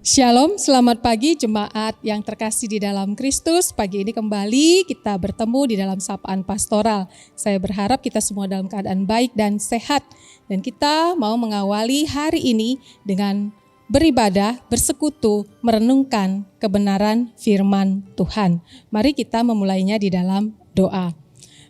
Shalom, selamat pagi jemaat yang terkasih di dalam Kristus. Pagi ini kembali kita bertemu di dalam sapaan pastoral. Saya berharap kita semua dalam keadaan baik dan sehat. Dan kita mau mengawali hari ini dengan beribadah, bersekutu, merenungkan kebenaran firman Tuhan. Mari kita memulainya di dalam doa.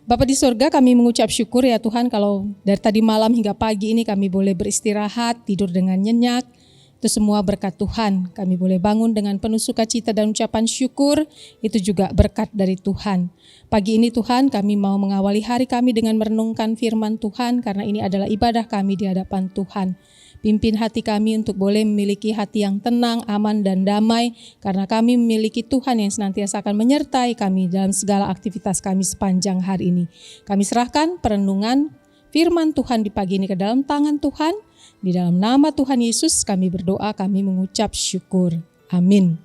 Bapa di surga, kami mengucap syukur ya Tuhan kalau dari tadi malam hingga pagi ini kami boleh beristirahat, tidur dengan nyenyak. Itu semua berkat Tuhan. Kami boleh bangun dengan penuh sukacita dan ucapan syukur. Itu juga berkat dari Tuhan. Pagi ini Tuhan, kami mau mengawali hari kami dengan merenungkan firman Tuhan. Karena ini adalah ibadah kami di hadapan Tuhan. Pimpin hati kami untuk boleh memiliki hati yang tenang, aman dan damai. Karena kami memiliki Tuhan yang senantiasa akan menyertai kami dalam segala aktivitas kami sepanjang hari ini. Kami serahkan perenungan firman Tuhan di pagi ini ke dalam tangan Tuhan. Di dalam nama Tuhan Yesus kami berdoa, kami mengucap syukur. Amin.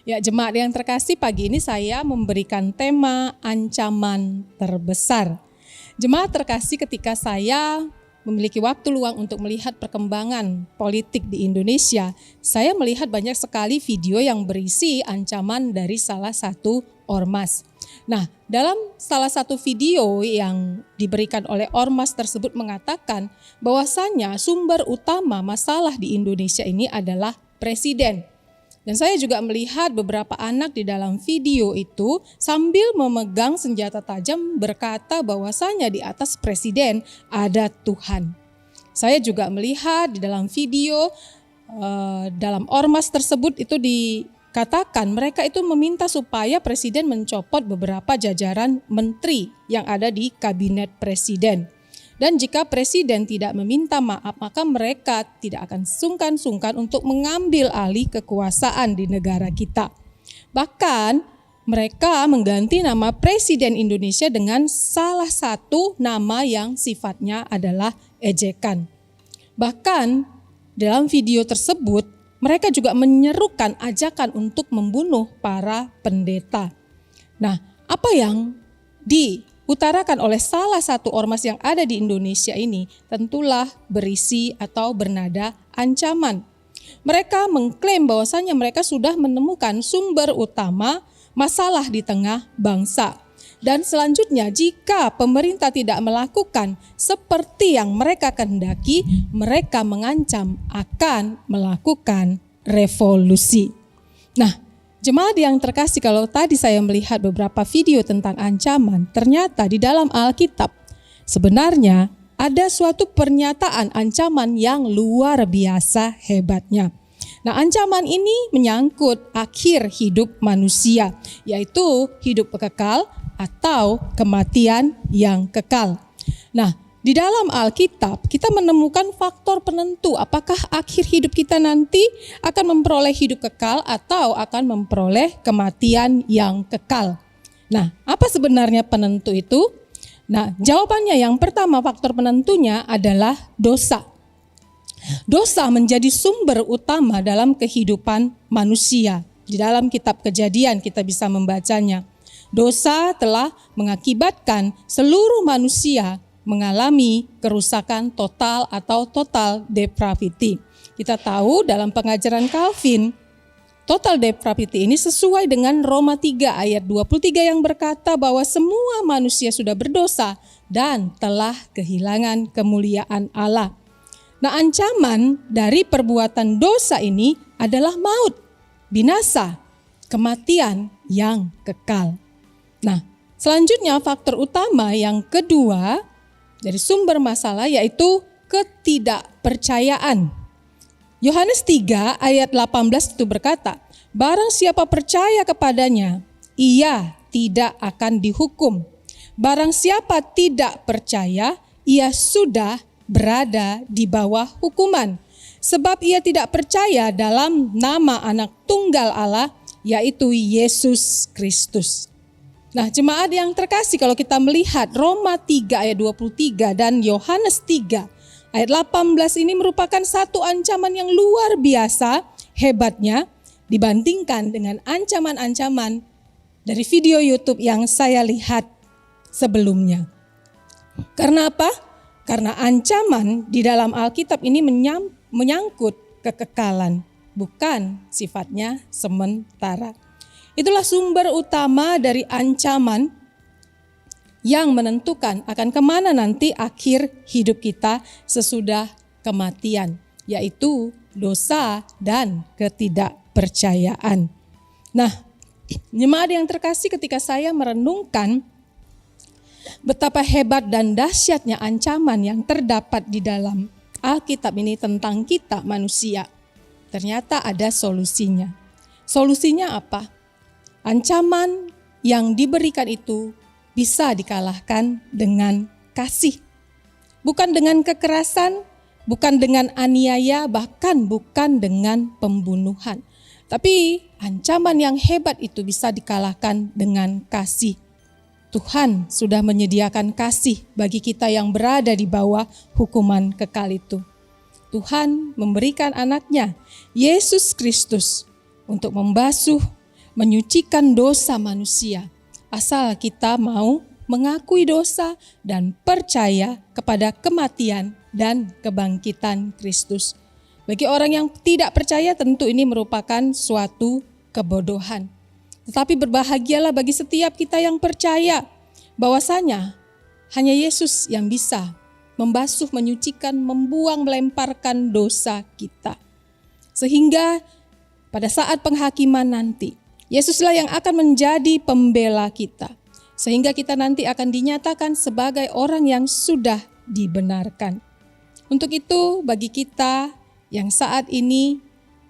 Ya jemaat yang terkasih, pagi ini saya memberikan tema ancaman terbesar. Jemaat terkasih, ketika saya memiliki waktu luang untuk melihat perkembangan politik di Indonesia, saya melihat banyak sekali video yang berisi ancaman dari salah satu ormas. Nah, dalam salah satu video yang diberikan oleh ormas tersebut mengatakan bahwasanya sumber utama masalah di Indonesia ini adalah presiden. Dan saya juga melihat beberapa anak di dalam video itu sambil memegang senjata tajam berkata bahwasanya di atas presiden ada Tuhan. Saya juga melihat di dalam video dalam ormas tersebut itu dikatakan mereka itu meminta supaya presiden mencopot beberapa jajaran menteri yang ada di kabinet presiden. Dan jika presiden tidak meminta maaf, maka mereka tidak akan sungkan-sungkan untuk mengambil alih kekuasaan di negara kita. Bahkan mereka mengganti nama presiden Indonesia dengan salah satu nama yang sifatnya adalah ejekan. Bahkan dalam video tersebut mereka juga menyerukan ajakan untuk membunuh para pendeta. Nah, apa yang diutarakan oleh salah satu ormas yang ada di Indonesia ini tentulah berisi atau bernada ancaman. Mereka mengklaim bahwasanya mereka sudah menemukan sumber utama masalah di tengah bangsa. Dan selanjutnya jika pemerintah tidak melakukan seperti yang mereka kehendaki, mereka mengancam akan melakukan revolusi. Nah, jemaat yang terkasih, kalau tadi saya melihat beberapa video tentang ancaman, ternyata di dalam Alkitab sebenarnya ada suatu pernyataan ancaman yang luar biasa hebatnya. Nah, ancaman ini menyangkut akhir hidup manusia, yaitu hidup kekal atau kematian yang kekal. Nah, di dalam Alkitab kita menemukan faktor penentu apakah akhir hidup kita nanti akan memperoleh hidup kekal atau akan memperoleh kematian yang kekal. Nah, apa sebenarnya penentu itu? Nah, jawabannya yang pertama, faktor penentunya adalah dosa. Dosa menjadi sumber utama dalam kehidupan manusia. Di dalam kitab Kejadian kita bisa membacanya. Dosa telah mengakibatkan seluruh manusia mengalami kerusakan total atau total depravity. Kita tahu dalam pengajaran Calvin, total depravity ini sesuai dengan Roma 3 ayat 23 yang berkata bahwa semua manusia sudah berdosa dan telah kehilangan kemuliaan Allah. Nah, ancaman dari perbuatan dosa ini adalah maut, binasa, kematian yang kekal. Nah, selanjutnya faktor utama yang kedua dari sumber masalah yaitu ketidakpercayaan. Yohanes 3 ayat 18 itu berkata, barang siapa percaya kepadanya, ia tidak akan dihukum. Barang siapa tidak percaya, ia sudah berada di bawah hukuman. Sebab ia tidak percaya dalam nama anak tunggal Allah, yaitu Yesus Kristus. Nah, jemaat yang terkasih, kalau kita melihat Roma 3 ayat 23 dan Yohanes 3 ayat 18 ini merupakan satu ancaman yang luar biasa hebatnya dibandingkan dengan ancaman-ancaman dari video YouTube yang saya lihat sebelumnya. Karena apa? Karena ancaman di dalam Alkitab ini menyangkut kekekalan. bukan sifatnya sementara. Itulah sumber utama dari ancaman yang menentukan akan kemana nanti akhir hidup kita sesudah kematian, yaitu dosa dan ketidakpercayaan. Nah, jemaat yang terkasih, ketika saya merenungkan betapa hebat dan dahsyatnya ancaman yang terdapat di dalam Alkitab ini tentang kita manusia, ternyata ada solusinya. Solusinya apa? Ancaman yang diberikan itu bisa dikalahkan dengan kasih. Bukan dengan kekerasan, bukan dengan aniaya, bahkan bukan dengan pembunuhan. Tapi ancaman yang hebat itu bisa dikalahkan dengan kasih. Tuhan sudah menyediakan kasih bagi kita yang berada di bawah hukuman kekal itu. Tuhan memberikan anaknya, Yesus Kristus, untuk membasuh, menyucikan dosa manusia. Asal kita mau mengakui dosa dan percaya kepada kematian dan kebangkitan Kristus. Bagi orang yang tidak percaya, tentu ini merupakan suatu kebodohan. Tetapi berbahagialah bagi setiap kita yang percaya bahwasanya hanya Yesus yang bisa membasuh, menyucikan, membuang, melemparkan dosa kita. Sehingga pada saat penghakiman nanti, Yesuslah yang akan menjadi pembela kita. Sehingga kita nanti akan dinyatakan sebagai orang yang sudah dibenarkan. Untuk itu bagi kita yang saat ini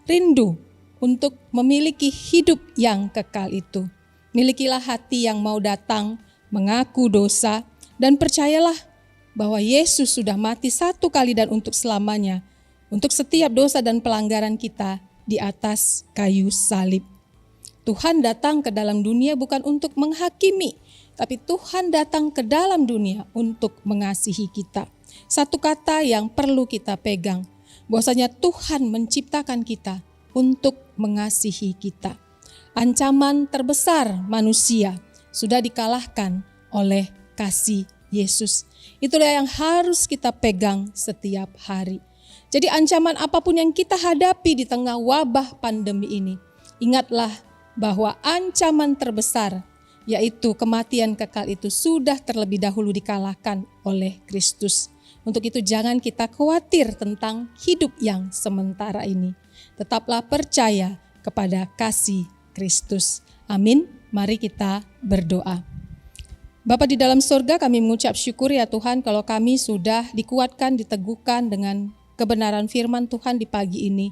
rindu untuk memiliki hidup yang kekal itu, milikilah hati yang mau datang, mengaku dosa, dan percayalah bahwa Yesus sudah mati satu kali dan untuk selamanya, untuk setiap dosa dan pelanggaran kita di atas kayu salib. Tuhan datang ke dalam dunia bukan untuk menghakimi, tapi Tuhan datang ke dalam dunia untuk mengasihi kita. Satu kata yang perlu kita pegang, bahwasanya Tuhan menciptakan kita untuk mengasihi kita. Ancaman terbesar manusia sudah dikalahkan oleh kasih Yesus. Itulah yang harus kita pegang setiap hari. Jadi ancaman apapun yang kita hadapi di tengah wabah pandemi ini, ingatlah bahwa ancaman terbesar, yaitu kematian kekal itu sudah terlebih dahulu dikalahkan oleh Kristus. Untuk itu jangan kita khawatir tentang hidup yang sementara ini. Tetaplah percaya kepada kasih Kristus. Amin. Mari kita berdoa. Bapa di dalam surga, kami mengucap syukur ya Tuhan kalau kami sudah dikuatkan, diteguhkan dengan kebenaran firman Tuhan di pagi ini.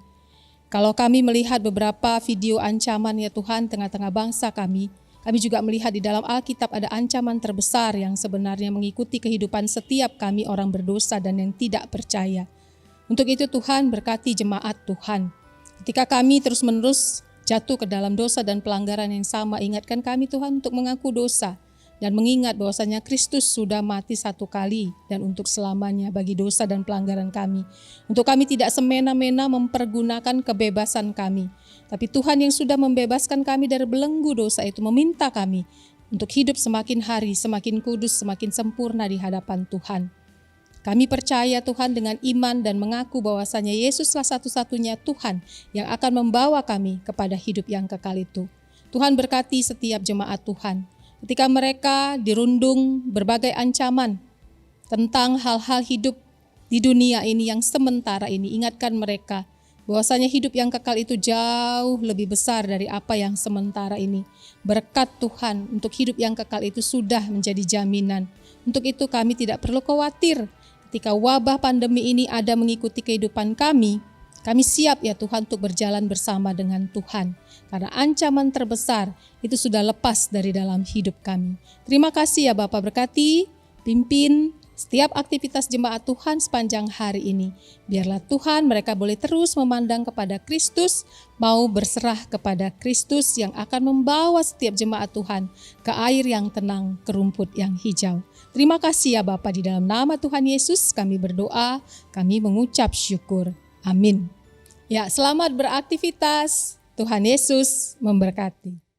Kalau kami melihat beberapa video ancaman ya Tuhan tengah-tengah bangsa kami juga melihat di dalam Alkitab ada ancaman terbesar yang sebenarnya mengikuti kehidupan setiap kami orang berdosa dan yang tidak percaya. Untuk itu Tuhan berkati jemaat Tuhan. Ketika kami terus-menerus jatuh ke dalam dosa dan pelanggaran yang sama, ingatkan kami Tuhan untuk mengaku dosa dan mengingat bahwasanya Kristus sudah mati satu kali dan untuk selamanya bagi dosa dan pelanggaran kami. Untuk kami tidak semena-mena mempergunakan kebebasan kami, tapi Tuhan yang sudah membebaskan kami dari belenggu dosa itu meminta kami untuk hidup semakin hari, semakin kudus, semakin sempurna di hadapan Tuhan. Kami percaya Tuhan dengan iman dan mengaku bahwasanya Yesuslah satu-satunya Tuhan yang akan membawa kami kepada hidup yang kekal itu. Tuhan berkati setiap jemaat Tuhan. Ketika mereka dirundung berbagai ancaman tentang hal-hal hidup di dunia ini yang sementara ini, ingatkan mereka bahwasanya hidup yang kekal itu jauh lebih besar dari apa yang sementara ini. Berkat Tuhan untuk hidup yang kekal itu sudah menjadi jaminan. Untuk itu kami tidak perlu khawatir ketika wabah pandemi ini ada mengikuti kehidupan kami siap ya Tuhan untuk berjalan bersama dengan Tuhan. Karena ancaman terbesar itu sudah lepas dari dalam hidup kami. Terima kasih ya Bapa, berkati, pimpin setiap aktivitas jemaat Tuhan sepanjang hari ini. Biarlah Tuhan mereka boleh terus memandang kepada Kristus, mau berserah kepada Kristus yang akan membawa setiap jemaat Tuhan ke air yang tenang, ke rumput yang hijau. Terima kasih ya Bapa, di dalam nama Tuhan Yesus kami berdoa, kami mengucap syukur. Amin. Ya, selamat beraktivitas. Tuhan Yesus memberkati.